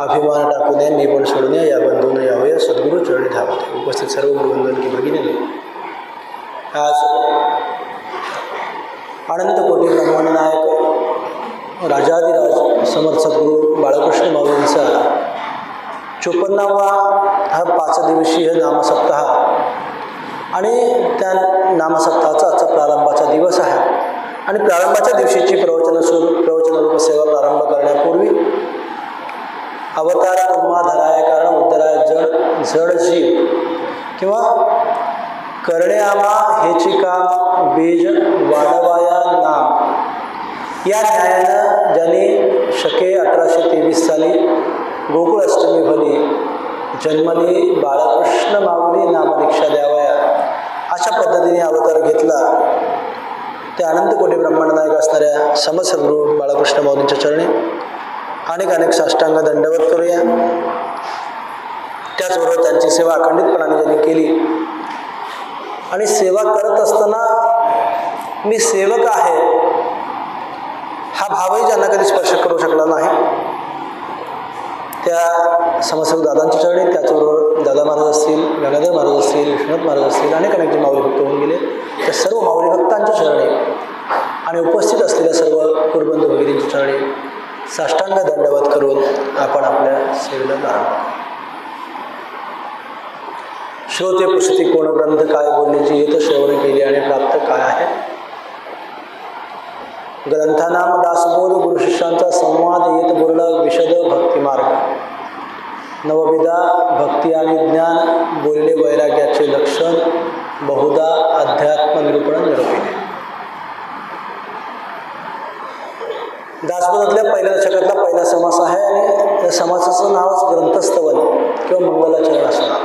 अभिमान टाकू नये, निबळ सोडू नये, या बंधून यावया सद्गुरू चरणी धावते. उपस्थित सर्व गुरुवंदन की भगिनीने, आज अनंत कोटी ब्रह्मांड नायक राजाधिराज समर्थ सद्गुरू बाळकृष्ण माऊलींचा 54वा हा 5 दिवसीय नामसप्ताह आणि त्या नामसप्ताहाचा आजचा प्रारंभाचा दिवस आहे. आणि प्रारंभाच्या दिवशीची प्रवचनरूप सेवा प्रारंभ करण्यापूर्वी अवतार तुम्हा धराय कारण उद्धराय जड जीव किंवा करणे आम्हा हेची काम बीज वाढवाया नाम या न्यायानं ज्यांनी शके 1823 साली गोकुळ अष्टमी भली जन्मली बाळकृष्ण माऊली नामदीक्षा द्यावया अशा पद्धतीने अवतार घेतला. त्या अनंत कोटी ब्रह्मांड नायक असणाऱ्या समसद्गुरू बाळकृष्ण माऊलींच्या चरणी अनेक साष्टांग दंडवत करूया. त्याचबरोबर त्यांची सेवा अखंडितपणाने ज्यांनी केली आणि सेवा करत असताना मी सेवक आहे हा भावही ज्यांना कधी स्पर्श करू शकला नाही त्या समसद्गुरू दादांच्या चरणी, त्याचबरोबर दादा महाराज असतील, गंगाधर महाराज असतील, विश्वनाथ महाराज असतील, अनेक जे माऊली भक्त होऊन गेले त्या सर्व माऊली भक्तांच्या चरणी आणि उपस्थित असलेल्या सर्व कुरबंधू भगिनींच्या चरणी साष्टांग दंडवत करून आपण आपल्या सेवेला प्रारंभ. श्रोते पुस्तकी कोण ग्रंथ काय बोलण्याची येत श्रवण केली आणि प्राप्त काय आहे. ग्रंथानाम दासबोध गुरुशिष्यांचा संवाद येत बोलला विशद भक्तिमार्ग नवविधा भक्ती आणि ज्ञान बोलले वैराग्याचे लक्षण बहुधा अध्यात्म निरूपण निरूपिले. दासबोधातल्या पहिल्या दशकातला पहिला समास आहे आणि त्या समासाचं नावच ग्रंथस्तवन किंवा मंगलाचरण असं नाव.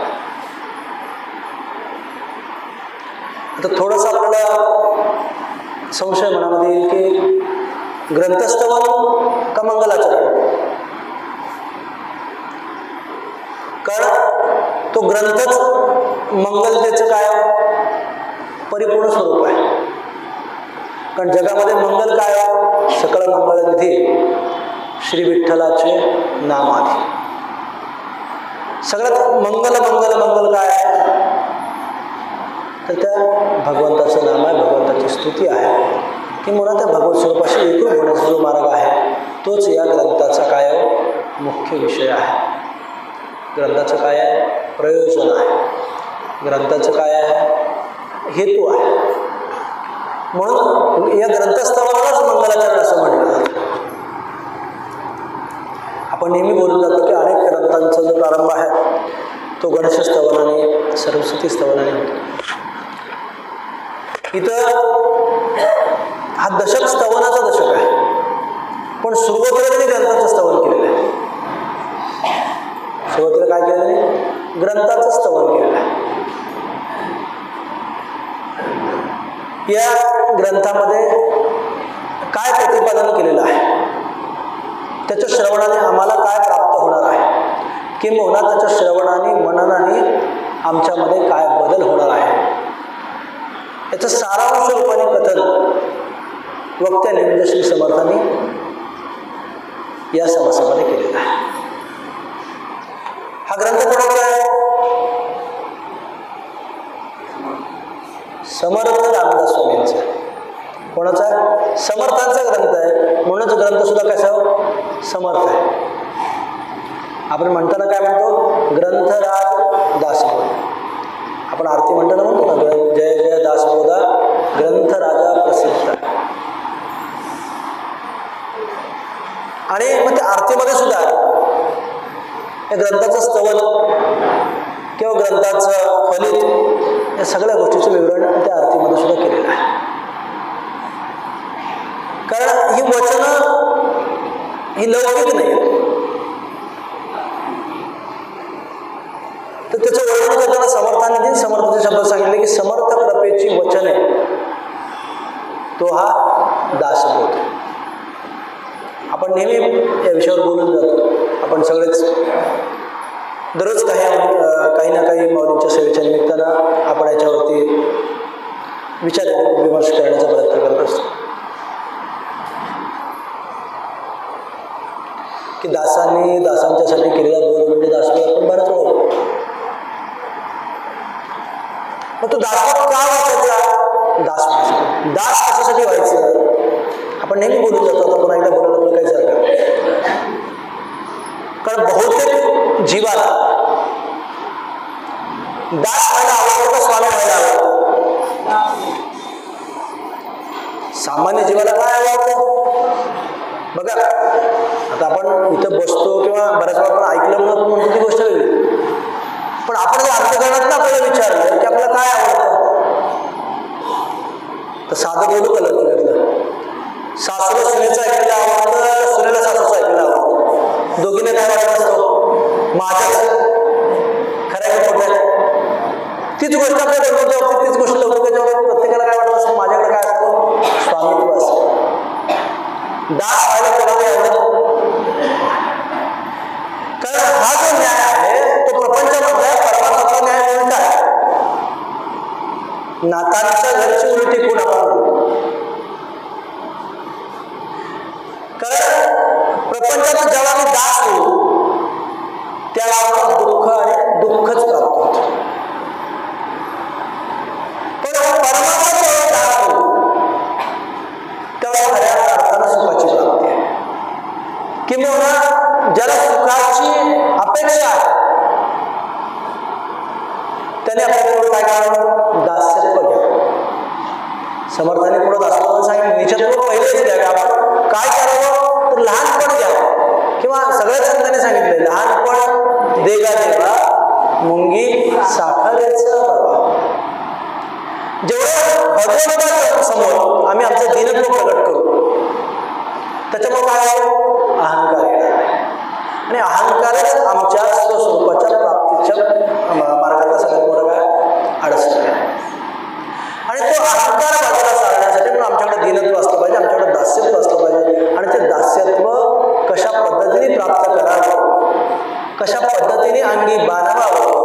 आता थोडंसं आपल्याला संशय मनामध्ये येईल की ग्रंथस्तवन का मंगलाचरण. कारण तो ग्रंथच मंगलतेचं काय परिपूर्ण स्वरूप आहे. कारण जगामध्ये मंगल काय सकळ मंगलनिधी श्री विठ्ठलाचे नाम आधी. सगळ्यात मंगल काय आहे तर त्या भगवंताचं नाम आहे, भगवंताची स्तुती आहे की मुळात त्या भगवत स्वरूपाशी एकरूप होण्याचा जो मार्ग आहे तोच या ग्रंथाचा काय मुख्य विषय आहे. ग्रंथाचं काय आहे प्रयोजन आहे, ग्रंथाचं काय आहे हेतू आहे. म्हणून या ग्रंथस्थानालाच मंगलाचरण असं म्हटलं जातं. आपण नेहमी बोलून जातो की अनेक ग्रंथांचा जो प्रारंभ आहे तो गणेश स्तवनाने सरस्वती स्तवनाने होतो. इथं हा दशक स्तवनाचा दशक आहे पण सुरुवातीला त्यांनी ग्रंथाचं स्तवन केलेलं आहे. सुरुवातीला काय केलेलं आहे ग्रंथाचं स्तवन केलेलं आहे. या ग्रंथामध्ये काय प्रतिपादन केलेलं आहे त्याच्या श्रवणाने आम्हाला काय प्राप्त होणार आहे किंवा त्याच्या श्रवणाने मननाने आमच्यामध्ये काय बदल होणार आहे याचं सारांश रूपाने कथन वक्त्या निंद श्री समर्थांनी या समासामध्ये केलेला आहे. हा ग्रंथ कोणाचा आहे समर्थ रामदास स्वामींचा. कोणाचा आहे समर्थांचा ग्रंथ आहे म्हणूनच ग्रंथ सुद्धा कसा समर्थ आहे. आपण म्हणताना काय म्हणतो ग्रंथराज दासबोध. आपण आरती म्हणताना म्हणतो ना जय जय दासबोधा ग्रंथ राजा प्रसिद्ध. आणि मग त्या आरतीमध्ये सुद्धा या ग्रंथाचं स्तवन किंवा ग्रंथाचं फलित या सगळ्या गोष्टीचं विवरण त्या आरतीमध्ये सुद्धा केलेलं आहे. कारण ही वचनं ही लौकिक नाही तर त्याचं वर्णन करताना समर्थाने समर्थाचे शब्द सांगितले की समर्थ कृपेची वचने तो हा दासबोध. आपण नेहमी या विषयावर बोलून जातो. आपण सगळेच दररोज काही ना काही माऊलींच्या सेवेच्या निमित्तानं आपण याच्यावरती विचार विमर्श करण्याचा प्रयत्न करत असतो की दासांनी दासांच्यासाठी केलेला बोध म्हणजे दासबोध आपण बराच बोलतो. मग तो दासबोध का वाचायचा दास कशासाठी व्हायचं आपण नेहमी बोलून जातो. आता पुन्हा एकदा बोलायला कारण बहुतेक जीवाला दास व्हायला आवडतं का स्वामी व्हायला आवडतं? सामान्य जीवाला काय आवडतं? बघा, आता आपण इथं बसतो किंवा बऱ्याच वेळा आपण ऐकलं म्हणून ती गोष्ट वेगळी, पण आपण जर अंतःकरणात आपल्याला विचारलं की आपल्याला काय आवडतं, तर साधं बोलू का लग्नातलं? सासूला सुनेचं ऐकायला आवडतं, सुनेला सासूचं ऐकायला आवडतं. दोघीने काय वाटत असतो? माझ्याच खरं का खोटं? तीच गोष्ट आपल्या लग्नाच्या बाबतीत, तीच गोष्ट लौकिकाच्या बाबतीत प्रत्येकाला काय वाटत असतं? माझ्याकडे काय असतं? स्वामित्व असतं. दास व्हायला कोणाला आवडत? कारण हा जो न्याय आहे तो प्रपंचामधला परमात्माचा न्याय उलटा आहे. नातांच्या घरची उलटी कोण आपण? कारण प्रपंचात जेव्हा मी दास होऊ त्याला दुःख आणि दुःखच प्राप्त होत. पण परमात्मा जेव्हा दास होऊ तेव्हा खऱ्या अर्थानं सुखाची प्राप्ती आहे. किंवा ज्याला सुखाची अपेक्षा आहे त्याने आपल्याकडे काय करावं? दास्यत्व घ्यावं. समर्थाने पुढे दासत्वानं सांगितलं निजत्व पहिलेच द्यावे. आपण काय करावं? तर लहानपण घ्यावं. किंवा सगळ्याच संतांनी सांगितलंय लहानपण देगा देवा मुंगी साखरेचा बाबा. जेवढं भगवंताच्या समोर आम्ही आमचं दीनत्व प्रकट करू त्याच्यामुळे काय होईल? अहंकार येणार आणि अहंकारच आमच्या स्वस्वरूपाच्या प्राप्तीच्या मार्गाचा सगळ्यात मोठा काय अडचण आहे. आणि तो अहंकार बाजूला सारण्यासाठी म्हणून आमच्याकडे दीनत्व असलं पाहिजे, आमच्याकडे दास्यत्व असलं पाहिजे. आणि ते दास्यत्व कशा पद्धतीने प्राप्त करावं, कशा पद्धतीने अंगी बांधावं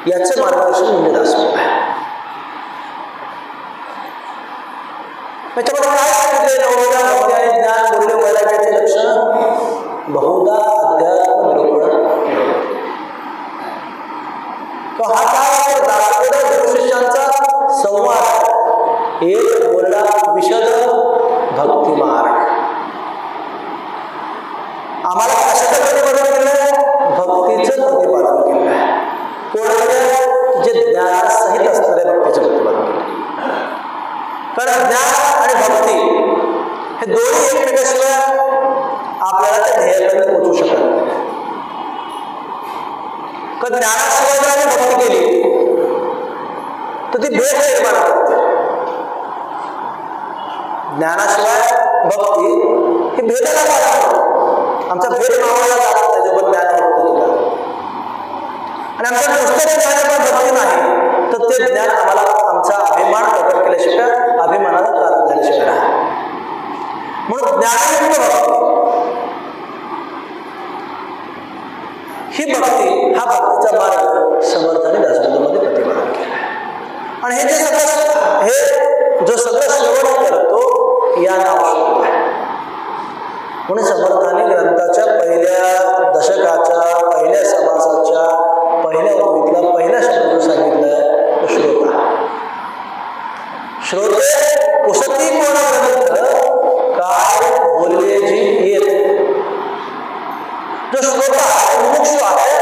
याचं मार्गदर्शन म्हणजे दासत्व आहे. त्याच्यामध्ये काय सांगितलंय? नवोदा भक्ती आणि ज्ञान बोलले वैराग्याचे लक्षण बहुधा अध्यात्म निरूपण. हा काय दासबोध गुरु शिष्यांचा संवाद एक बोलला विशद भक्ती मार्ग. आम्हाला कशाचं प्रतिपादन केलंय? भक्तीचं प्रतिपादन केलंय. कोणाचं? जे ज्ञानासहित असणाऱ्या भक्तीचं प्रतिपादन केलं. कारण ज्ञान आणि भक्ती हे दोन्ही एकमेकाशिवाय आपल्याला त्या ध्येयापर्यंत पोहोचू शकत नाही. कारण ज्ञानाशिवाय जर आम्ही भक्ती केली तर ती भेद निर्माण करते. ज्ञानाशिवाय भक्ती ही भेदाला कारण आमचा भेद मावळला जात नाही जोपर्यंत ज्ञान भक्त तुला. आणि आमच्या नुसतं ज्ञान पण भक्ती नाही तर ते ज्ञान आम्हाला आमचा अभिमान प्रकट केल्याशिवाय अभिमानाला कारण झाल्याशिवाय आहे. म्हणून ज्ञानयुक्त भक्ती ही भक्ती हा भक्तीचा मार्ग समर्थाने दासबोधामध्ये प्रतिपादन केला. आणि हे जे सगळं हे जो सगळं श्रवण करतो या नाव श्लोक आहे. म्हणून समर्थाने ग्रंथाच्या पहिल्या दशकाच्या पहिल्या समासाच्या पहिल्या ओळीतला पहिला शब्द सांगितलाय तो श्रोता. श्रोते पुसती कोण ग्रंथ काय बोलले जी येत. जो श्रोता मुमुक्षु आहे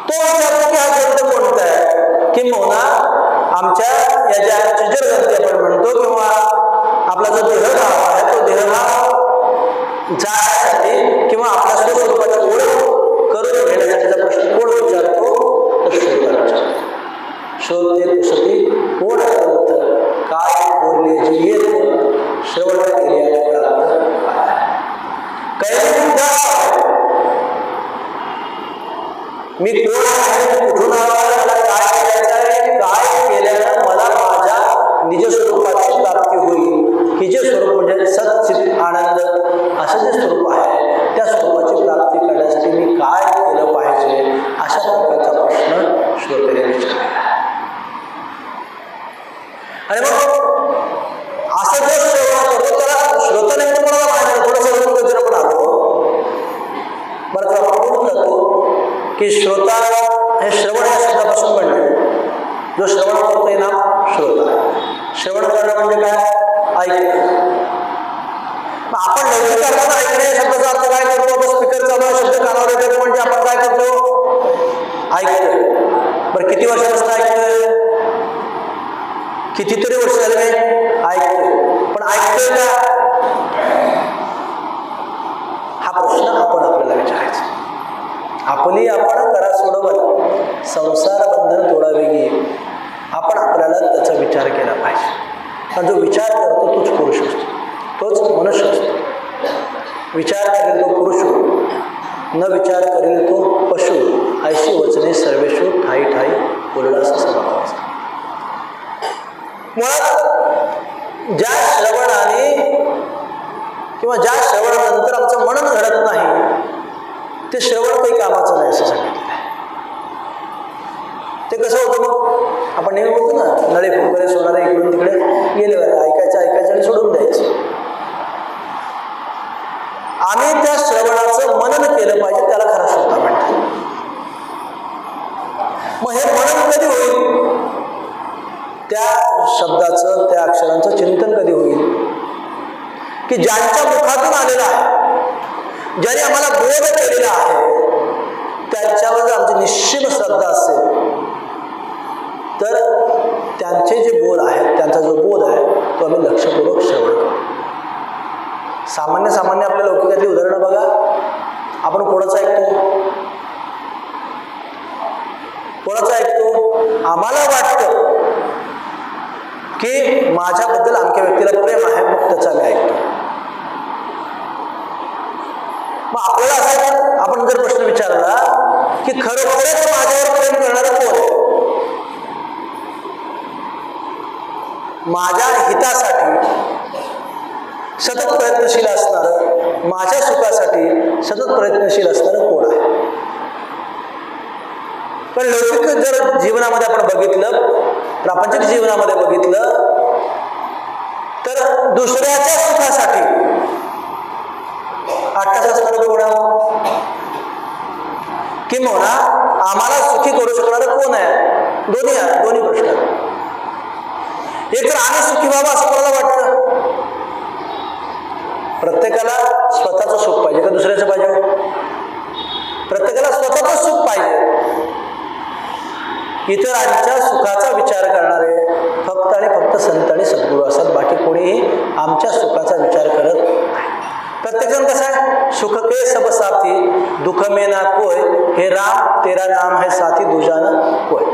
तो विचारतो की हा ग्रंथ कोणता आहे. किंवा आमच्या या ज्या चिजर ग्रंथी आपण म्हणतो किंवा आपला जो देहभाव आहे तो देहभाव जाण्यासाठी किंवा आपल्या स्वस्वरूपाची ओळख करून घेण्यासाठीचा प्रश्न कोण विचारतो? तर श्रोता विचारतो. श्रोते पुसती कोण ग्रंथ काय बोलले जी येत श्रवण केल्याने प्राप्त. मी कोण आहे, कुठून आला, काय करायचं आहे, काय केल्यानं मला माझ्या निज स्वरूपाची प्राप्ती होईल. ही जे स्वरूप म्हणजे सच्चित आनंद असं जे स्वरूप आहे त्या स्वरूपाची प्राप्ती करण्यासाठी मी काय केलं पाहिजे अशा प्रकारचा प्रश्न श्रोतेने विचारला. आणि मग असं जो श्रवण करतो त्याला श्रोता नेमकं कोणाला माहिती थोडंसं जर आपण आलो बरं तर आपण बोलून जातो की श्रोता हे श्रवण या शब्दापासून बनले. जो श्रवण करतो हे नाव श्रोता. श्रवण करणं म्हणजे काय? ऐकणं. आपण लौकिक अर्थानं ऐकणे या शब्दाचा अर्थ काय करतो? आपण स्पीकर चालू शब्द कानावर येतात म्हणजे आपण काय करतो? ऐकतोय. बरं किती वर्षापासून ऐकतोय? कितीतरी वर्ष झाले ऐकतोय. पण ऐकतोय का? हा प्रश्न आपण आपल्याला विचारायचा. आपली आपण करा सोडवल संसार बंधन तोडावे गे. आपण आपल्याला त्याचा विचार केला पाहिजे. कारण जो विचार करतो तोच पुरुष असतो, तोच मनुष्य असतो. विचार करेल तो पुरुष, न विचार करेल तो पशु. ऐशी वचने सर्वेशु ठाई ठाई बोलला असं समजायचं. मुळात ज्या श्रवणाने किंवा ज्या श्रवणानंतर आमचं मनन घडत नाही ते श्रवण काही कामाचं नाही असं सांगितलं आहे. ते कसं होतं मग? आपण नेहमी बोलतो ना, नळे फुंकरे सोनारे इकडून तिकडे गेले, ऐकायचं आणि सोडून द्यायचं. आम्ही त्या श्रवणाचं मनन केलं पाहिजे, त्याला खरा श्रोता म्हणतात. मग हे मनन कधी होईल? त्या शब्दाचं, त्या अक्षरांचं चिंतन कधी होईल? की ज्यांच्या मुखातून आलेलं आहे, ज्याने आम्हाला बोध केलेला आहे, त्यांच्यावर जर आमची निश्चित श्रद्धा असेल तर त्यांचे जे बोध आहेत, त्यांचा जो बोध आहे तो आम्ही लक्षपूर्वक श्रवण करू. सामान्य आपल्या लौकिकातली उदाहरणं बघा. आपण कोणाचं ऐकतो? आम्हाला वाटतं की माझ्याबद्दल आमच्या व्यक्तीला प्रेम आहे, मग त्याचं आम्ही ऐकतो. मग आपल्याला असं, आपण जर प्रश्न विचारला की खरोखरच माझ्यावर प्रेम करणारा कोण आहे? माझ्या हितासाठी सतत प्रयत्नशील असणारं, माझ्या सुखासाठी सतत प्रयत्नशील असणारं कोण आहे? पण लौकिक जर जीवनामध्ये आपण बघितलं, प्रापंचिक जीवनामध्ये बघितलं तर दुसऱ्याच्या सुखासाठी आठच असणारं कोण आहे? किंवा आम्हाला सुखी करू शकणारं कोण आहे? दोन्ही प्रश्न. एक तर आम्ही सुखी व्हावं असं कोणाला वाटतं? प्रत्येकाला स्वतःचं सुख पाहिजे का दुसऱ्याचं पाहिजे? प्रत्येकाला स्वतःचं सुख पाहिजे. इतरांच्या सुखाचा विचार करणारे फक्त आणि फक्त संत आणि सद्गुरू असतात. बाकी कोणीही आमच्या सुखाचा विचार करत नाही. प्रत्येक जण कसं आहे? सुख के सब साथी दुख में ना कोय, हे राम तेरा नाम है साथी दुजाना कोय.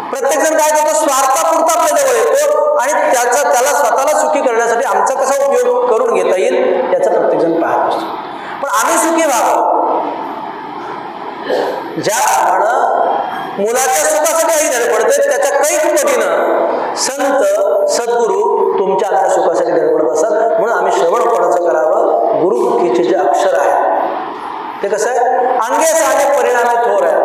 प्रत्येक जण काय करतो? स्वार्थापुरता आपल्या जवळ येतो आणि त्याला स्वतःला सुखी करण्यासाठी आमचा कसा उपयोग करून घेता येईल याचा प्रत्येक जण पाहत असतो. पण आम्ही सुखी व्हावं, ज्याप्रमाणे मुलाच्या सुखासाठी आई धडपडते त्याच्या कैक पटीनं संत सद्गुरू तुमच्या आमच्या सुखासाठी धडपडत असतात. म्हणून आम्ही श्रवण कोणाचं करावं? गुरुमुखीचे जे अक्षर आहे ते कसं आहे? अंगे साने परिणामी थोर आहे,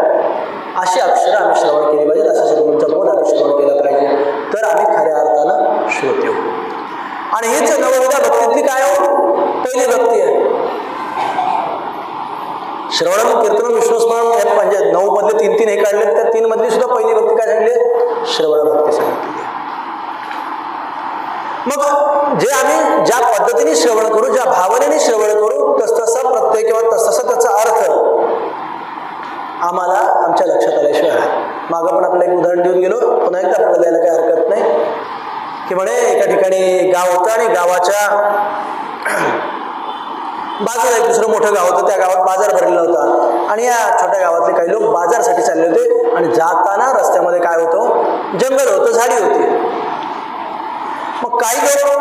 अशी अक्षरं आम्ही श्रवण केली पाहिजेत. अशा सद्गुरूंचा बोध आम्ही श्रवण केला पाहिजे, तर आम्ही खऱ्या अर्थानं श्रोते होऊ. आणि हीच नवविधा भक्तीतली काय हो? पहिली भक्ती आहे. श्रवण कीर्तन विष्णुस्मरण म्हणजे 9 मधले 3 हे काढले, त्या 3 मधली सुद्धा पहिली भक्ती काय सांगितली? श्रवण भक्ती सांगितली. मग जे आम्ही ज्या पद्धतीने श्रवण करू, ज्या भावनेने श्रवण करू, तसतसा प्रत्यय किंवा तसतसा त्याचा अर्थ आम्हाला आमच्या लक्षात आल्याशिवाय आहे. मागं पण आपल्याला एक उदाहरण देऊन गेलो, पुन्हा एकदा आपल्याला द्यायला काही हरकत नाही. की म्हणे एका ठिकाणी गाव होतं आणि गावाच्या बाजूला एक दुसरं मोठं गाव होतं. त्या गावात बाजार भरलेला होता आणि या छोट्या गावातले काही लोक बाजारसाठी चालले होते. आणि जाताना रस्त्यामध्ये काय होतं? जंगल होतं, झाडी होती. मग काही लोक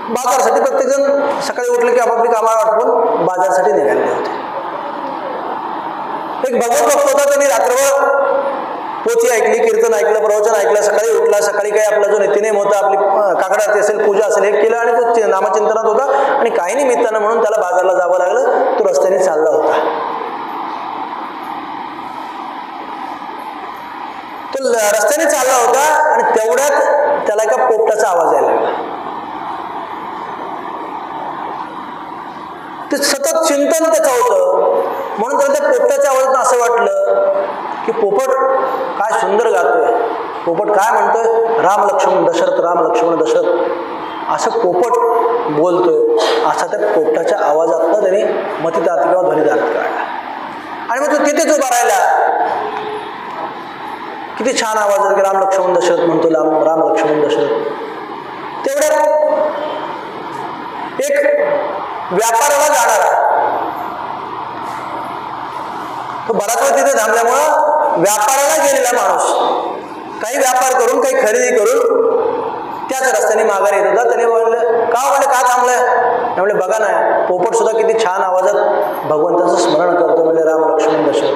बाजारसाठी, प्रत्येक जण सकाळी उठले की आपापली कामाला आटपून बाजारसाठी निघाले होते. एक भगवत भक्त होता, त्यांनी रात्रभर पोथी ऐकली, कीर्तन ऐकलं, प्रवचन ऐकलं, सकाळी उठला. सकाळी काही आपला जो नित्यनेम होता, आपली काकड आरती असेल, पूजा असेल, हे केलं आणि तो नामचिंतनात होता. आणि काही निमित्तानं म्हणून त्याला बाजारला जावं लागलं. तो रस्त्याने चालला होता. तो रस्त्याने चालला होता आणि तेवढ्यात त्याला एका पोपटाचा आवाज यायला लागला. ते सतत चिंतन त्याचं होतं. म्हणून त्याला त्या पोपटाच्या आवाजातून असं वाटलं की पोपट काय सुंदर गातोय, पोपट काय म्हणतोय? राम लक्ष्मण दशरथ, राम लक्ष्मण दशरथ. असं पोपट बोलतोय असा त्या पोपटाच्या आवाजातनं त्याने मतितार्थ किंवा ध्वनितार्थ काढला. आणि मग तो तिथेच उभा राहिला. किती छान आवाज आहे की राम लक्ष्मण दशरथ म्हणतो, राम लक्ष्मण दशरथ. तेवढ्यात एक व्यापाराला जाणारा तो बराच वेळ तिथे थांबल्यामुळं व्यापाराला गेलेला माणूस काही व्यापार करून काही खरेदी करून त्याच रस्त्याने माघारी येत होता. त्याने म्हणलं का थांबलाय? त्यामुळे बघा ना, पोपट सुद्धा किती छान आवाजात भगवंताचं स्मरण करतो, म्हणजे राम लक्ष्मण दशरथ.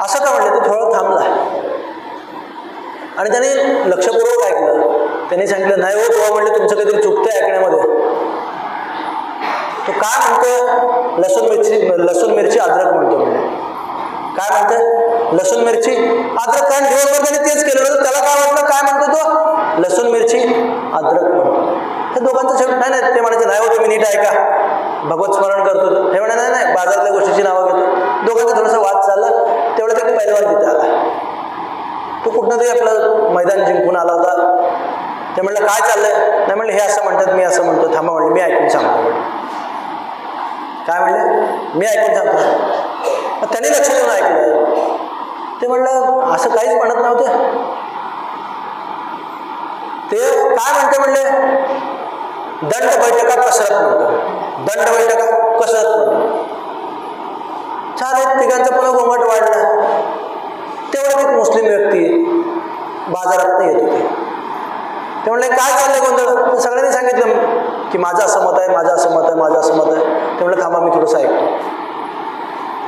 असं का म्हणलं? तो थोडं थांबला आणि त्याने लक्षपूर्वक ऐकलं. त्यांनी सांगितलं नाही हो तेव्हा म्हणले तुमचं काहीतरी चुकतंय ऐकण्यामध्ये. तो काय म्हणतोय? लसूण मिरची अद्रक म्हणतो. म्हणजे काय म्हणतोय? लसूण मिरची अद्रक. कारण दिवसभर त्याने तेच केलं होतं. त्याला काय वाटलं? काय म्हणतो तो? लसूण मिरची अद्रक म्हणतो. हे दोघांचं शेवट नाही. ते म्हणायचे नाही हो तुम्ही नीट ऐका, भगवत स्मरण करतो. हे म्हणा नाही बाजारातल्या गोष्टीची नावं घेतो. दोघांचा थोडासा वाद चालला. तेवढं ते पहिलवान तिथे आला. तो कुठनं तरी आपलं मैदान जिंकून आला होता. ते म्हणलं काय चाललंय? नाही म्हणलं हे असं म्हणतात, मी असं म्हणतो. थांबा म्हणले मी ऐकून सांगतो. काय म्हणले? मी ऐकून सांगतो. त्यांनी लक्ष देऊन ऐकलं. ते म्हणलं असं काहीच म्हणत नव्हते. ते काय म्हणते म्हणले? दंड बैठका कसरत म्हणतो. दंड बैठका कसरत म्हणतो. छान आहेत. तिघांचा पुन्हा गोंगाट वाढला. तेवढ्यात एक मुस्लिम व्यक्ती बाजारात येत होते. ते म्हणले काय चाललंय गोंधळ? सगळ्यांनी सांगितलं की माझं असं मत आहे, माझं असं मत आहे, माझं असं मत आहे. ते म्हणलं थांबा मी थोडंसं ऐकतो.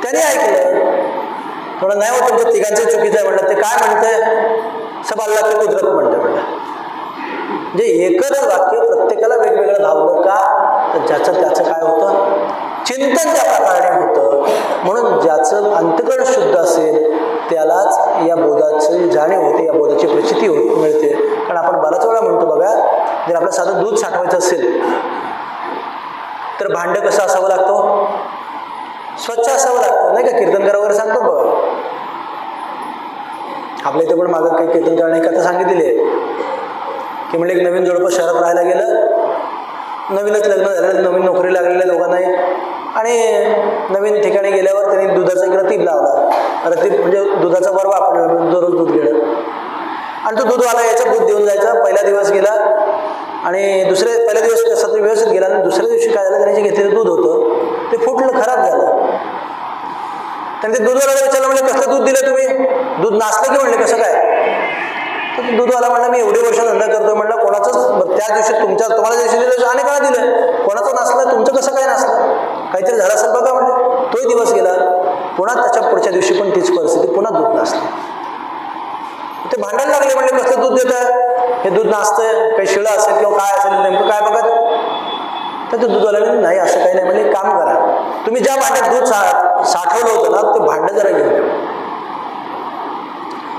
त्याने ऐकलं. थोडं नाही होत तुमच्या तिघांचं चुकीचं आहे म्हणलं. ते काय म्हणतंय? सब अल्लाह की कुदरत म्हणतं म्हणलं. म्हणजे एकच वाक्य प्रत्येकाला वेगवेगळं धावलं का? तर ज्याचं त्याचं काय होतं? चिंतन त्या प्रकारे होतं. म्हणून ज्याचं अंतकरण शुद्ध असेल त्यालाच या बोधाची जाणीव होते, या बोधाची प्रचिती मिळते. कारण आपण बराच वेळा म्हणतो बघा, जर आपलं साधं दूध साठवायचं असेल तर भांडं कसं असावं लागतं? स्वच्छ असावं लागतं नाही का? कीर्तनकार वगैरे सांगतो बघा. आपल्या इथे पण मागं काही कीर्तनकार एक कथा सांगितलेली आहे की म्हणजे एक नवीन जोडपं शहरात राहायला गेलं. नवीनच लग्न झालेलं, नवीन नोकरी लागलेल्या दोघांनाही. आणि नवीन ठिकाणी गेल्यावर त्यांनी दुधाचा एक रतीब लावला. रतीब म्हणजे दुधाचा बर्व आपण दररोज दूध घेणं. आणि तो दूधवाला यायचा, दूध देऊन जायचा. पहिला दिवस गेला आणि पहिला दिवस कसा तरी व्यवस्थित गेला. आणि दुसऱ्या दिवशी काय झालं? त्याने जे घेतलेलं दूध होतं ते फुटलं, खराब झालं. त्याने ते दूधवाल्याला विचारलं म्हणजे कसं दूध दिलं तुम्ही? दूध नासलं की म्हणले कसं काय? तर दूधवाला म्हणला मी एवढी वर्ष धंदा करतोय म्हणलं, कोणाचंच त्या दिवशी तुम्हाला दिवशी दिलं अनेकाला दिलं, कोणाचं नासलं, तुमचं कसं काय नासलं? काहीतरी झालं असेल बघा म्हणले. तोही दिवस गेला. पुन्हा त्याच्या पुढच्या दिवशी पण तीच परिस्थिती, पुन्हा दूध नासलं. ते भांडायला लागले म्हणले कसं दूध देत आहे? हे दूध नासतंय, काही शिळं असेल किंवा काय असेल, नेमकं काय बघत? तर ते दूधवाल्याने नाही असं काही नाही म्हणजे काम करा, तुम्ही ज्या भांड्यात दूध साठवलं होतं ना ते भांडं जरा घेऊन द्या.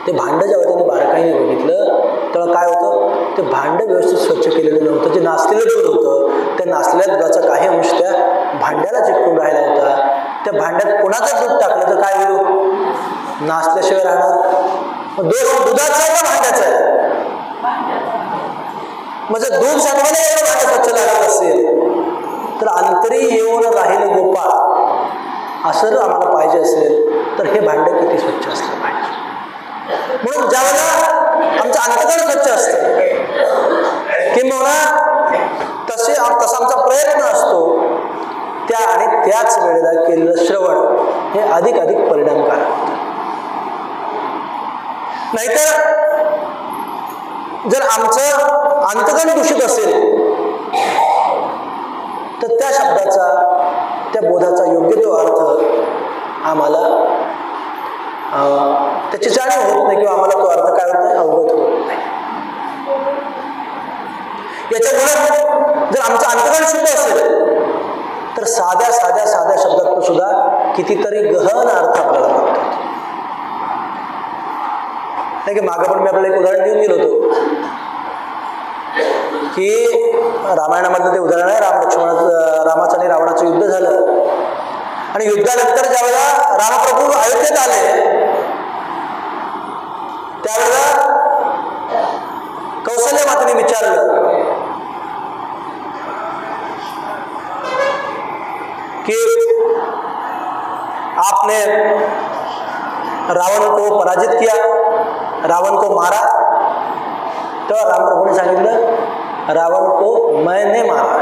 ते भांडं जेव्हा त्यांनी बारकाईने बघितलं तेव्हा काय होतं? ते भांडं व्यवस्थित स्वच्छ केलेलं नव्हतं. जे नासलेलं दूध होतं त्या नासलेल्या दुधाचा काही अंश त्या भांड्याला चिटकून राहिला होता. त्या भांड्यात कोणाचं दूध टाकलं तर काय होईल? नासल्याशिवाय राहणार. दोष दुधाचा आहे का भांड्याचा आहे? म्हणजे दूध साठवायला एवढं भांडं स्वच्छ लागत असेल तर अंतरी येऊन राहील गोपाळ असं आम्हाला पाहिजे असेल तर हे भांडं किती स्वच्छ असलं पाहिजे. म्हणून ज्यावेळेला आमचं अंतकरण स्वच्छ असतं किंवा तसा आमचा प्रयत्न असतो आणि त्याच वेळेला केलेलं श्रवण हे अधिक परिणामकारक होतं. नाहीतर जर आमचं अंतकरण दूषित असेल तर त्या शब्दाचा त्या बोधाचा योग्य तो अर्थ आम्हाला त्याची जाणीव होत नाही किंवा आम्हाला तो अर्थ काय होत नाही अवगत होत नाही. याच्यामुळे जर आमचं अंतकरण शुद्ध असेल तर साध्या शब्दात सुद्धा कितीतरी गहन अर्थ आपल्याला प्राप्त होतो. नाही की मागं पण मी आपल्याला एक उदाहरण देऊन दिलं होतं की रामायणामधलं ते उदाहरण आहे, रामाचं आणि रावणाचं युद्ध झालं आणि युद्धानंतर ज्यावेळेला रामप्रभू अयोध्येत आले त्यावेळेला विचारलं कि आपने रावण को पराजित किया, रावण को मारा, तो राम प्रभु ने सांगितलं रावण को मैंने मारा।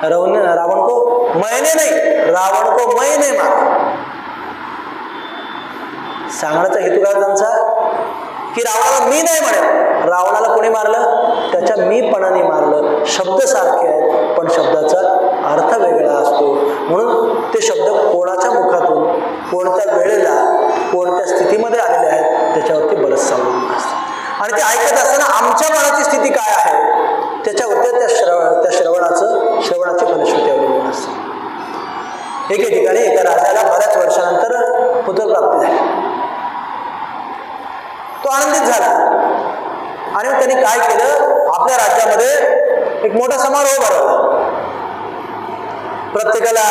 रावण को मैंने नहीं, रावण को मैंने मारा। सांगण्याचा हेतू काय त्यांचा की रावणाला मी नाही म्हणेल, रावणाला कोणी मारलं, त्याच्या मीपणाने मारलं। शब्द सारखे आहेत पण शब्दाचा अर्थ वेगळा असतो, म्हणून ते शब्द कोणाच्या मुखातून कोणत्या वेळेला कोणत्या स्थितीमध्ये आलेले आहेत त्याच्यावरती बरंच अवलंबून असतं। आणि ते ऐकत असताना आमच्या मनाची स्थिती काय आहे त्याच्यावरती त्या श्रवणाची फलश्रुती अवलंबून असते। एके ठिकाणी एका राजाला बऱ्याच वर्षानंतर पुत्रप्राप्ती झाली, तो आनंदित झाला आणि त्यांनी काय केलं, आपल्या राज्यामध्ये एक मोठा समारोह भरवला। प्रत्येकाला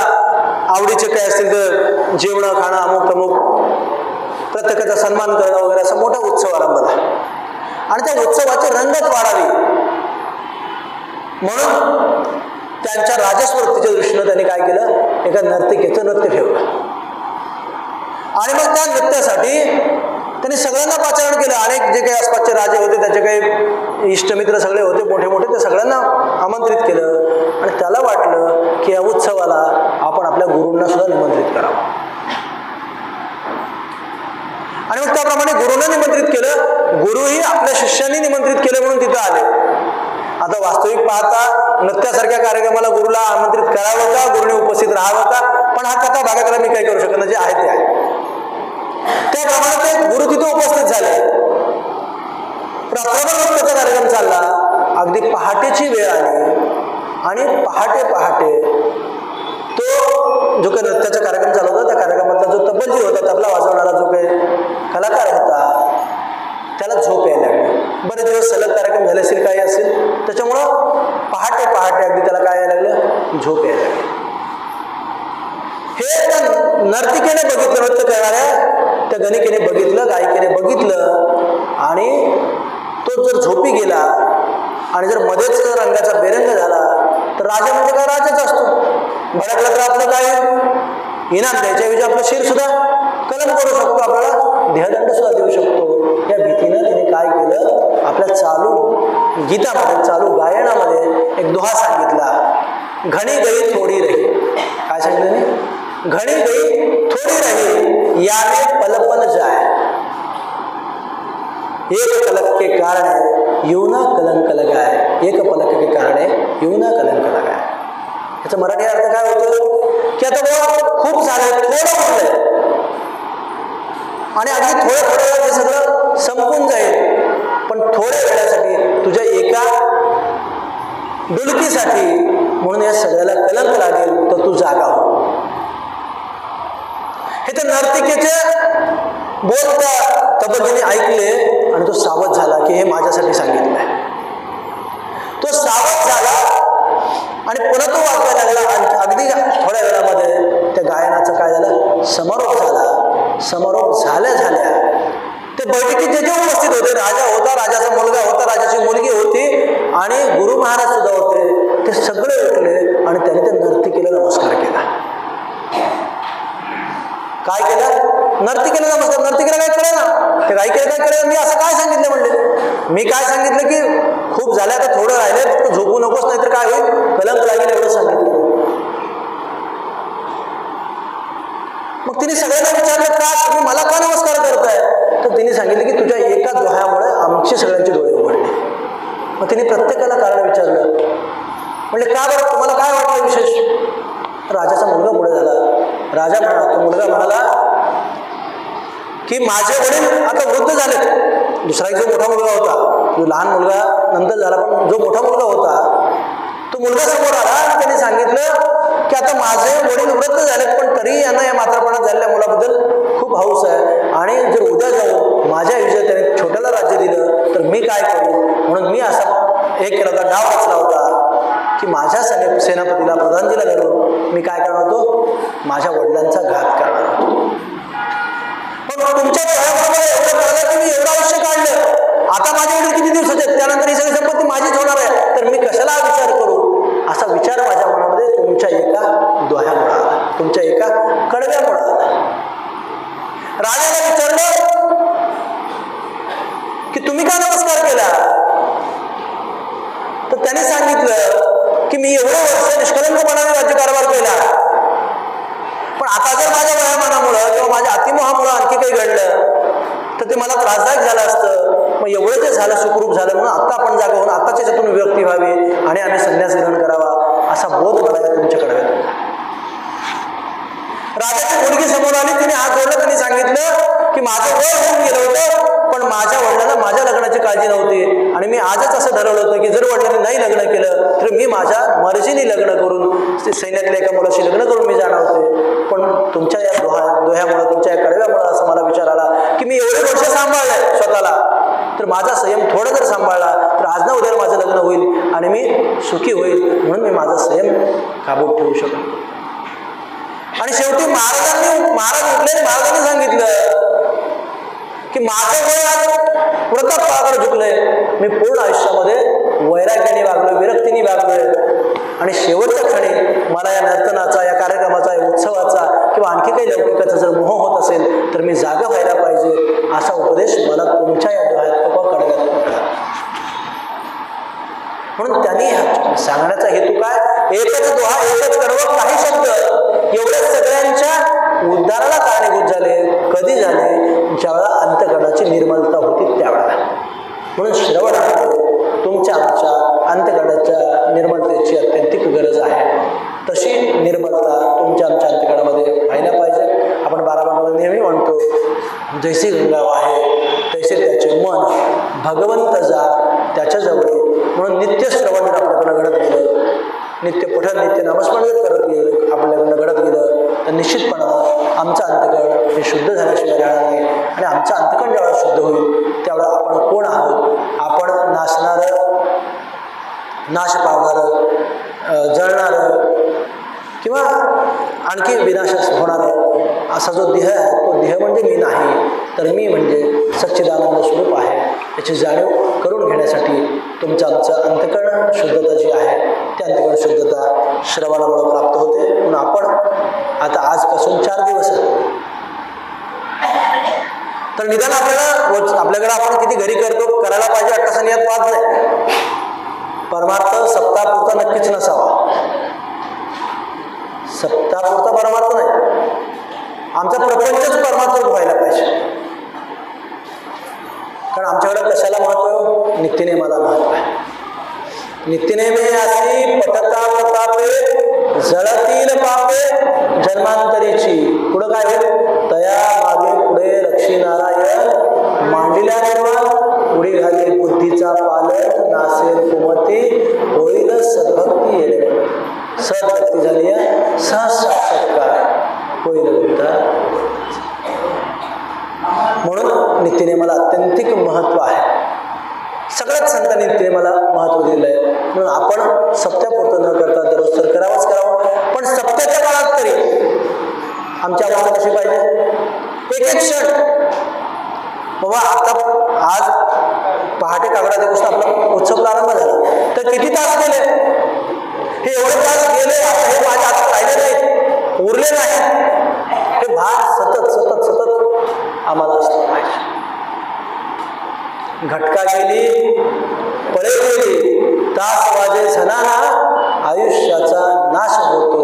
आवडीचे काय असतील तर जेवण खाणं अमुक तमुक, प्रत्येकाचा सन्मान करणं वगैरे असा मोठा उत्सव आरंभला। आणि त्या उत्सवाची रंगत वाढावी म्हणून त्यांच्या राजस्वृत्तीच्या दृष्टीनं त्यांनी काय केलं, एका नर्तिकेचं नृत्य ठेवलं। आणि मग त्या नृत्यासाठी त्यांनी सगळ्यांना पाचारण केलं। अनेक जे काही आसपासचे राजे होते, त्याचे काही इष्टमित्र सगळे होते मोठे मोठे, ते सगळ्यांना आमंत्रित केलं। आणि त्याला वाटलं की या उत्सवाला आपण आपल्या गुरूंना सुद्धा निमंत्रित करावं। आणि मग त्याप्रमाणे गुरूंना निमंत्रित केलं, गुरुही आपल्या शिष्यांनी निमंत्रित केलं म्हणून तिथं आले। आता वास्तविक पाहता नृत्यासारख्या कार्यक्रमाला गुरुला आमंत्रित करावं का, गुरुने उपस्थित राहावं का, पण हा कथा भागाकडे मी काही करू शकत नाही, जे आहे ते आहे। त्याप्रमाणे ते गुरु तिथे उपस्थित झाले। रात्रभर नृत्याचा कार्यक्रम चालला, अगदी पहाटेची वेळ आली आणि पहाटे पहाटे तो जो काही नृत्याचा कार्यक्रम चालू होता त्या कार्यक्रमातला जो तबलजी होता, तबला वाजवणारा जो काही कलाकार होता, त्याला झोप यायला लागली। बरेच दिवस सलग कार्यक्रम झाले असेल, काही असेल, त्याच्यामुळं पहाटे पहाटे अगदी त्याला काय यायला लागलं, झोप यायला लागली। हे त्या नर्तिकेने बघितलं, नृत्य करणाऱ्या त्या गणिकेने बघितलं, गायिकेने बघितलं आणि तो जर झोपी गेला आणि जर मध्येच रंगाचा बेरंग झाला तर राजा म्हणजे काय, राजाच असतो। भडकला तर आपलं काय इनाम द्यायच्याऐवजी आपलं शिर सुद्धा कलम करू शकतो, आपल्याला देहदंड सुद्धा देऊ शकतो। या भीतीनं तिने काय केलं, आपल्या चालू गीतामध्ये, चालू गायनामध्ये एक दोहा सांगितला, घणी गई थोडी रही। काय सांगितलं, घणी गई थोडी रही याने पल पल जाए, एक पलक के कारण यूं ना कलंक लगाए, एक पलक के कारण यूं ना कलंक लगाए। याचा मराठी अर्थ काय होतो की आता खूप झालंय, थोडं उरलंय आणि अगदी थोड्या थोड्या हे सगळं संपून जाईल, पण थोड्या वेळासाठी तुझ्या एका डुलकीसाठी म्हणून या सगळ्याला कलंक लागेल, तर तू जागा हो। हे तर नर्तिकेचे बोल त्या तबलजीने ऐकले आणि तो सावध झाला की हे माझ्यासाठी सांगितलंय। तो सावध झाला आणि पुन्हा तो वाजवायला लागला। अगदी थोड्या वेळामध्ये त्या गायनाचं काय झालं, समारोप झाला। समारोप झाल्या झाल्या ते बैठकीत जे उपस्थित होते, राजा होता, राजाचा मुलगा होता, राजाची मुलगी होती आणि गुरु महाराज सुद्धा होते, ते सगळे उठले आणि त्यांनी त्या नर्तिकेला नमस्कार केला। काय केलं, नर्तिकेला नमस्कार। नर्तिकेला काय कळे ना, ते गायिकेला काय कळे, मी असं काय सांगितलं म्हणले, मी काय सांगितलं की खूप झालं, आता थोडं राहिले, तर झोपू नकोस, नाहीतर काय होईल, कलंक लागेल, एवढं सांगितलं। मग तिने सगळ्यांना विचारलं का तुम्ही मला का नमस्कार करताय, तर तिने सांगितलं की तुझ्या एका दोह्यामुळे आमचे सगळ्यांचे डोळे उघडले। मग तिने प्रत्येकाला कारण विचारलं, म्हणजे का बरं, तुम्हाला काय वाटलं विशेष। राजाचा मुलगा पुढे झाला। राजा म्हणाला, तो मुलगा म्हणाला की माझे वडील आता वृद्ध झाले। दुसरा एक जो मोठा मुलगा होता, जो लहान मुलगा नंतर झाला, पण जो मोठा मुलगा होता तो मुलगा समोर आला आणि त्याने सांगितलं की आता माझे वडील वृद्ध झालेत, पण तरी यांना या म्हातारपणात झालेल्या मुलाबद्दल खूप हौस आहे आणि जर उद्या जाऊन माझ्या आयुष्यात त्याने छोट्याला राज्य दिलं तर मी काय करू, म्हणून मी असा एक केला होता, डाव रचला होता की माझ्या सेनापतीला, प्रधानजीला घडून मी काय करणार होतो, माझ्या वडिलांचा घात करणार होतो। पण तुमच्या डोळ्याबरोबर एवढं कळलं की मी एवढं आयुष्य काढलं, आता माझे वडील किती दिवसाचे आहेत, त्यानंतर ही सगळी संपत्ती त्यांनी सांगितलं की मी एवढं वर्ष निष्कलंकपणाने राज्यकारभार केला, पण आता जर माझ्या वयामानामुळं किंवा माझ्या अतिमोहामुळं आणखी काही घडलं तर ते मला त्रासदायक झालं असतं. मग एवढं जे झालं सुखरूप झालं म्हणून आता आपण जागा होऊन आताच याच्यातून विरक्ती व्हावी आणि आम्ही संन्यास ग्रहण करावा असा बोध मला तुमच्याकडे राजाची मुलगी समोर आली, तिने हात जोडला, त्यांनी सांगितलं की माझं वय होऊन गेलं होतं पण माझ्या वडिलांना माझ्या लग्नाची काळजी नव्हती आणि मी आजच असं ठरवलं होतं की जर वडिलांनी नाही लग्न केलं तर मी माझ्या मर्जीने लग्न करून सैन्यातल्या एका मुलाशी लग्न करून मी जाणार होते. पण तुमच्या या दोह्यामुळे तुमच्या या कडव्यामुळे असं मला विचार आला की मी एवढे वर्ष सांभाळलंय स्वतःला, तर माझा संयम थोडा जर सांभाळला तर आज ना उद्या माझं लग्न होईल आणि मी सुखी होईल, म्हणून मी माझा संयम काबूत ठेवू शकतो. आणि शेवटी महाराजांनी सांगितलं की माझं वय आज वृद्धापकाकडे झुकलंय, मी पूर्ण आयुष्यामध्ये वैराग्याने वागलोय, विरक्तीने वागलोय आणि शेवटच्या क्षणी मला या नर्तनाचा, या कार्यक्रमाचा, या उत्सवाचा किंवा आणखी काही लौकिकाचा जर मोह होत असेल तर मी जागा व्हायला पाहिजे असा उपदेश मला तुमच्या या दोह्यात कडव्यात मिळाला. म्हणून त्यांनी सांगण्याचा हेतू काय, एकच दोहा एकच कडवं काही शब्द एवढ्या सगळ्यांच्या उद्धाराला कारणीभूत झाले. कधी झाले, ज्यावेळेला अंतःकरणाची निर्मलता होती त्यावेळेला. म्हणून श्रवणामध्ये तुमच्या आमच्या अंतःकरणाच्या निर्मलतेची अत्यंतिक गरज आहे. तशी निर्मलता तुमच्या आमच्या अंतःकरणामध्ये व्हायला पाहिजे. आपण बारामामध्ये नेहमी म्हणतो जैसे गंगा वाहे तैसे त्याचे मन, भगवंत जा त्याच्याजवळ. म्हणून नित्य श्रवण जर आपल्याकडं घडत गेलं, नित्य पठण, नित्य नामस्मरण जर करत गेलं, आपल्याकडनं घडत गेलं तर निश्चितपणानं आमचं अंतःकरण हे शुद्ध झाल्याशिवाय राहणार नाही. आणि आमचं अंतःकरण जेव्हा शुद्ध होईल त्यावेळेला आपण कोण आहोत, आपण नाशणारं, नाश पावणारं, जळणारं किंवा आणखी विनाश होणारं असा जो देह आहे तो देह म्हणजे मी नाही, तर मी म्हणजे सच्चिदानंद स्वरूप आहे याची जाणीव करून घेण्यासाठी तुमचं आमचं अंतःकरण शुद्धता जी आहे ती अंतःकरण शुद्धता श्रवणामुळे प्राप्त होते. म्हणून आपण आता आजपासून 4 दिवस तर निदान आपल्याकडे आपण किती घरी करतो, करायला पाहिजे 8 तासांनी यात वाद नाही. परमार्थ सप्ताहपुरता नक्कीच नसावा, सप्ताहपुरता परमार्थ नाही, आमचा प्रपंचच परमार्थ व्हायला पाहिजे. कारण आमच्याकडे कशाला महत्व, नित्यनेमाला महत्व आहे. नित्यनेमे अशी पटता प्रतापे जळतील पापे जन्मांतरीची. पुढं काय होईल, तया मागे पुढे लक्ष्मी नारायण मांडल्या निर्माण उडी घाली बुद्धीचा पालक नासेल कुमती होईल सद्भक्ती येणे. सद्भक्ती झाली सहसाक्षात्कार होईल बुद्धा. म्हणून नित्यनेमाला अत्यंतिक महत्व आहे. सगळ्याच संतांनी नित्यनेमाला महत्व दिलं आहे. म्हणून आपण सप्त्यापुरतं न करता दररोज तर करावंच करावं, पण सप्त्याच्या काळात तरी आमची अवस्था कशी पाहिजे, एक एक क्षण बाबा. आता आज पहाटे काकडा दिवस आपला उत्सव प्रारंभ झाला तर किती तास गेले, हे एवढे तास गेले, आता हे माझ्या हातात राहिले नाही, उरले नाही, हे भार सतत सतत सतत आम्हाला असलं पाहिजे. घटका गेली पळे गेली तास वाजे झनाना आयुष्याचा नाश होतो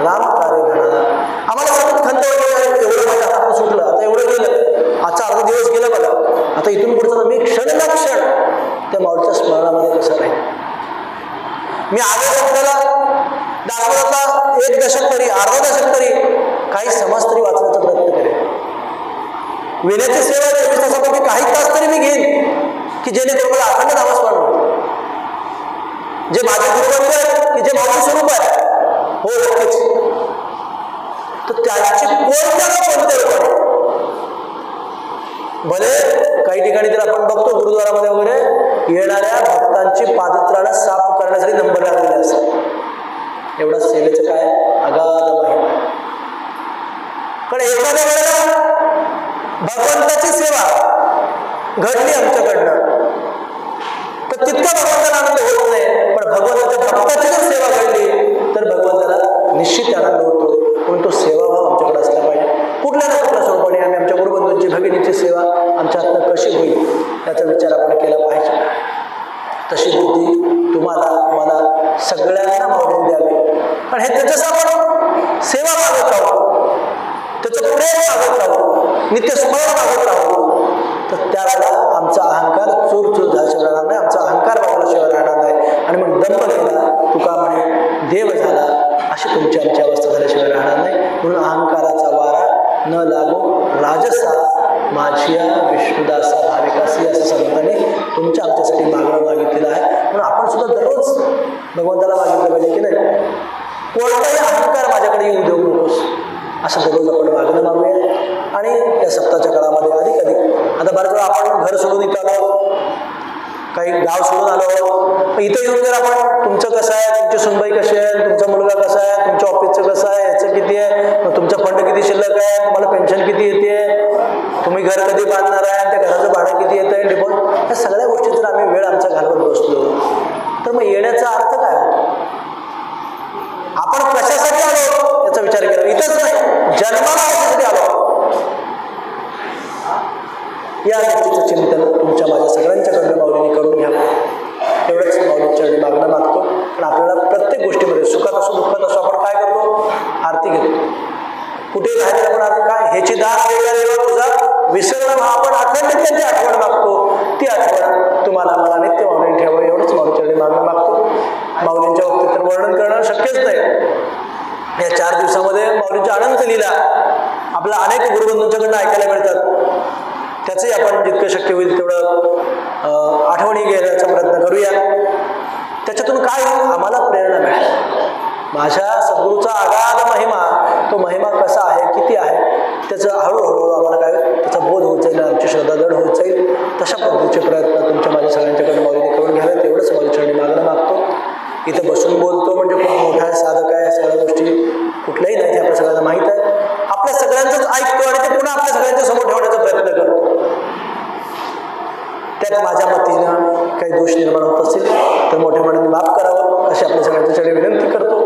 राम कार्य घडा. आम्हाला सतत खंत होती, एवढं माझ्या हातातून सुटलं, आता एवढं गेलं, आजचा अर्धा दिवस गेला बघा, आता इथून पुढचं मी क्षण ना क्षण त्या माऊलीच्या स्मरणामध्ये कसं राहील. मी आगे आपल्याला दाखवला 1 दशक तरी, अर्धा दशक तरी, काही समाज तरी वाचण्याचा प्रयत्न करेल. विण्याची सेवा 24 तासापैकी काही तास तरी मी घेईन की जेणेकरून मला अखंड नामस्मरण होईल. जे माझे गुरुवर्ग आहेत की जे माऊली स्वरूप आहे, हो नक्कीच, तर त्याची कोणत्या भले काही ठिकाणी तर आपण बघतो गुरुद्वारामध्ये वगैरे येणाऱ्या भक्तांची पादत्राणं साफ करण्यासाठी नंबर लागलेले असतात. एवढा सेवेचं काय अगाध महिमा. कारण एखाद्या वेळेला भगवंताची सेवा घडली आमच्याकडनं तर तितका भगवंताला आनंद होत नाही, पण भगवंताच्या भक्ताची जर सेवा घडली तर भगवंताला निश्चित आनंद होतो. पण तो सेवाभाव आमच्याकडे असला पाहिजे. कुठल्या ना कुठल्या स्वरूपाने आम्ही आमच्या गुरुबंधूंची भगिनीची सेवा आमच्या हातनं कशी होईल याचा विचार आपण केला पाहिजे. तशी बुद्धी तुम्हाला मला सगळ्यांना माऊलीने द्यावी. पण हे त्याच्याच आपण सेवा मागत राहू, त्याचं प्रेम मागत राहू, नित्यस्मरण मागत राहू, तर त्यावेळेला आमचा अहंकार चूर चूर झाल्याशिवाय राहणार नाही, आमचा अहंकार वागल्याशिवाय राहणार नाही. आणि मग दंभ केला, तुका म्हणे देव झाला, अशी तुमची आमची अवस्था झाल्याशिवाय राहणार नाही. म्हणून अहंकाराचा वारा न लागो राजसा माझिया विष्णुदासा भाविकासी, असं संतांनी तुमच्या आमच्यासाठी मागणं मागितलेलं आहे. म्हणून आपण सुद्धा दररोज भगवंताला मागितलं पाहिजे की नाही, कोणताही अहंकार माझ्याकडे येऊ देऊ नकोस, असं दररोज आपण मागणं मागूया. आणि या सप्ताहाच्या काळामध्ये अधिक आता बऱ्याच वेळा आपण घर सोडून निघालो, काही गाव सोडून आलो, इथं येऊन जर आपण तुमचं कसं आहे, तुमची सुनबाई कशी आहे, तुमचा मुलगा कसा आहे, तुमच्या ऑफिसचं कसं आहे, ह्याचं किती आहे, मग तुमचा फंड किती शिल्लक आहे, तुम्हाला पेन्शन किती येते, तुम्ही घर कधी बांधणार आहे, त्या घराचं भाडं किती येतं आहे, डिपॉझिट, या सगळ्या गोष्टी जर आम्ही वेळ आमचा घालवत बसलो तर मग येण्याचा अर्थ काय होतो? आपण कशासाठी आलो याचा विचार केला, इथंच नाही जन्माला कशासाठी आलो, या गोष्टीचं चिंतन तुमच्या माझ्या सगळ्यांच्याकडनं माऊलीने करून घ्या. एवढंच माऊलीच्या चरणी मागणं मागतो. पण आपल्याला प्रत्येक गोष्टीमध्ये सुखात असो दुःखात असो आपण काय करतो? आरती घेतो. कुठे राहिले आपण आरती काय ह्याची दान देवा तुझा विसरणं, आपण अखंड त्यांची आठवण मागतो. ती आठवण तुम्हाला मला नित्य माऊलीने ठेवावी, एवढंच माऊलीच्या चरणी मागणं मागतो. माऊलींच्या बाबतीत तर वर्णन करणं शक्यच नाही. या 4 दिवसामध्ये माऊलींच्या अनंत लीला आपल्या अनेक गुरुबंधूंच्याकडनं ऐकायला मिळतात. त्याचंही आपण जितकं शक्य होईल तेवढं आठवणी घेण्याचा प्रयत्न करूया. त्याच्यातून काय होईल? आम्हाला प्रेरणा मिळेल. माझ्या सद्गुरूचा अगाध महिमा, तो महिमा कसा आहे, किती आहे, त्याचं हळूहळू आम्हाला काय त्याचा बोध होत जाईल, आमची श्रद्धा दृढ होत जाईल. तशा पद्धतीचे प्रयत्न तुमच्या माझ्या सगळ्यांच्याकडे माऊलीने करून घ्यावेत, एवढंच माझ्या चरणी मागणं मागतो. इथं बसून बोलतो म्हणजे खूप मोठा साधक आहे, सगळ्या गोष्टी कुठल्याही नाही, ते आपल्या सगळ्यांना माहीत आहे. आपल्या सगळ्यांचंच ऐकतो आणि ते पुन्हा आपल्या सगळ्यांच्या समोर ठेवण्याचा प्रयत्न करतो. त्यात माझ्या मतीनं काही दोष निर्माण होत असतील तर मोठ्या मनाने माफ करावं, अशी आपल्या सगळ्यांच्या चरणी विनंती करतो.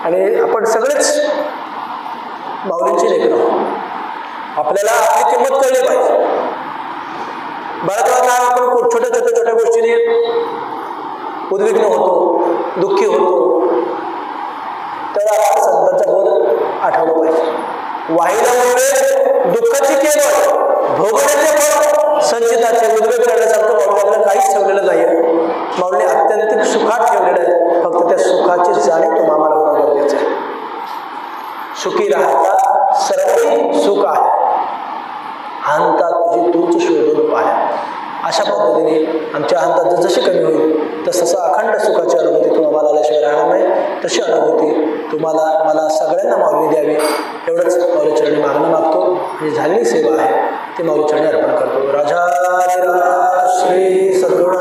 आणि आपण सगळेच माऊलींची लेकरं आहोत, आपल्याला आपली किंमत कळली पाहिजे. बऱ्याच वेळा काय आपण छोट्या गोष्टीने उद्विग्न होतो, दुःखी होतो, तर आपण संतांचा बोध आठवला पाहिजे. वाहिल्यामुळे दुःखाची केवळ भोगण्याचे फळ संचिताचे उद्वेग करण्यासारखं माऊली आपल्याला काहीच ठेवलेलं नाही आहे. माऊलीने अत्यंतिक सुखात ठेवलेलं आहे, फक्त त्या सुखाची जाणीव तुम्हाला आम्हाला होणं गरजेचं आहे. सुखी राहता सर्वही सुख आहे, अहंता तुझी तूच शोधून पाया. अशा पद्धतीने आमच्या अहंता जशी कमी होईल तसं अखंड सुखाची अनुभूती तुम्हाला आल्याशिवाय राहणार नाही. तशी अनुभूती तुम्हाला मला सगळ्यांना माऊली द्यावी, एवढंच माऊली चरणी मागणं मागतो. आणि झालेली सेवा आहे ती माऊली चरणी अर्पण करतो. राजा श्री सद्गुरू